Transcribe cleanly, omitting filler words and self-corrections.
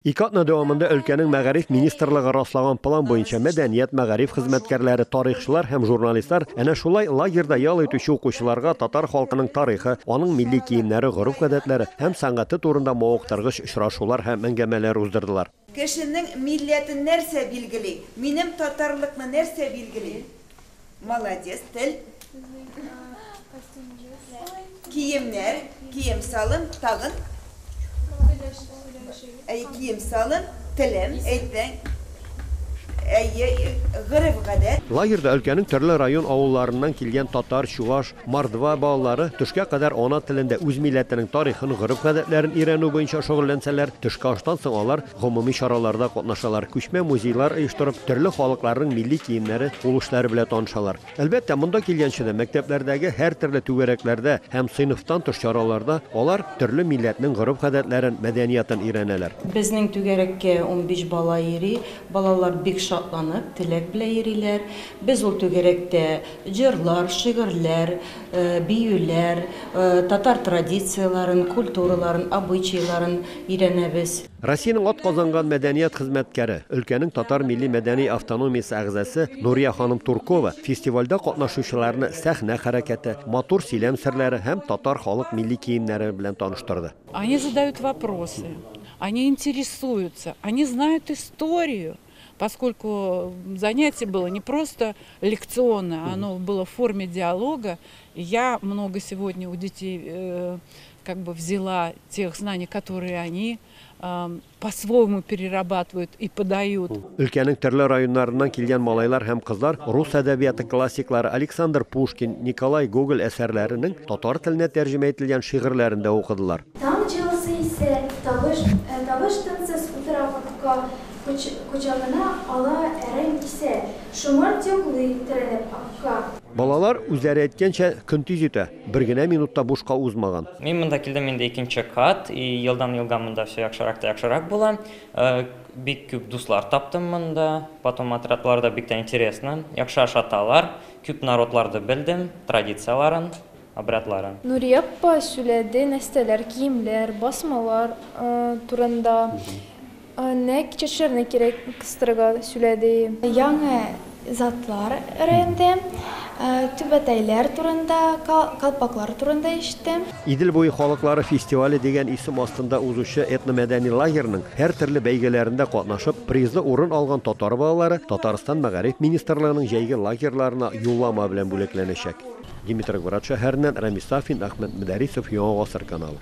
Ике атна дәвамында өлкәнең мәгариф министрлыгы раслаган план буенча мәдәният, мәгариф хезмәткәрләре, тарихчылар һәм журналистлар әнә шулай лагерда ял итүче укучыларга татар халкының тарихы, аның милли киемнәре, гореф-гадәтләре һәм сәнгате турында мавыктыргыч очрашулар һәм әңгәмәләр уздырдылар. Кешенең милләтен нәрсә билгели? Минем татарлыкны нәрсә билгели? Молодец, тел. Киемнәр, кием салым, тагын. Кием салым, телем, әйтәң. Лагерда өлкәнең төрле район авылларыннан килгән татар, чуаш, мордва балалары төшкә кадәр ана телендә үз милләтенең тарихын, гореф-гадәтләрен өйрәнү буенча шөгыльләнсәләр, төшкә аштан соң алар гомуми чараларда катнашалар, күчмә музейлар оештырып, төрле халыкларның милли киемнәре, кулышлары белән танышалар. Әлбәттә, монда килгәнче дә мәктәпләрдәге һәр төрле түгәрәкләрдә һәм сыйныфтан тыш чараларда алар төрле милләтнең гореф-гадәтләрен, мәдәниятын өйрәнәләр. Безнең түгәрәккә 15 бала йөри, балалар бик шатланып, теләк белән йөриләр. Без ул түгәрәктә җырлар, шигырьләр, биюләр, татар традицияларын, культураларын, обычайларын өйрәнәбез. Россиянең атказанган мәдәният хезмәткәре, өлкәнең татар милли мәдәни автономиясе әгъзасы Нурия ханым Туркова фестивальдә катнашучыларны сәхнә хәрәкәте, матур сөйләм серләре һәм татар халык милли киемнәре белән таныштырды. Они задают вопросы, они интересуются, они знают историю. Поскольку занятие было не просто лекционное, оно было в форме диалога, я много сегодня у детей взяла тех знаний, которые они по-своему перерабатывают и подают. Өлкәнең төрле районнарыннан килгән малайлар һәм кызлар рус әдәбияты классиклары Александр Пушкин, Николай Гоголь әсәрләренең татар теленә тәрҗемә ителгән шигырьләрен дә укыдылар. Балалар үзләре әйткәнчә көн тиз үтә, бер генә минутта бушка узмаган. Мин монда килдем инде икенче кат, и елдан елга монда все яхшырак була. Бик күп дуслар таптым монда, потом отрядларда бик тә интересно. Яхшы ашаталар, күп народларды белдем, традицияларын, обрядларын. Нурия апа сөйләде, нәрсәләр, киемләр, басмалар турында. Нәк чәчләрне кирәк кыстырга сөйләде. Яңа затлар өйрәндем, түбәтәйләр турында, калпаклар турында ишеттем. Идел буе халыклары фестивале дигән исем астында узучы этномәдәни лагерның һәр төрле бәйгеләрендә катнашып, призлы урын алган татар балалары Татарстан мәгариф министрлыгының җәйге лагерьларына юллама белән бүләкләнәчәк. Димитрий Город шәһәреннән Рамис Сафин, Ахмед Мөдәрисов, Яңа Гасыр каналы.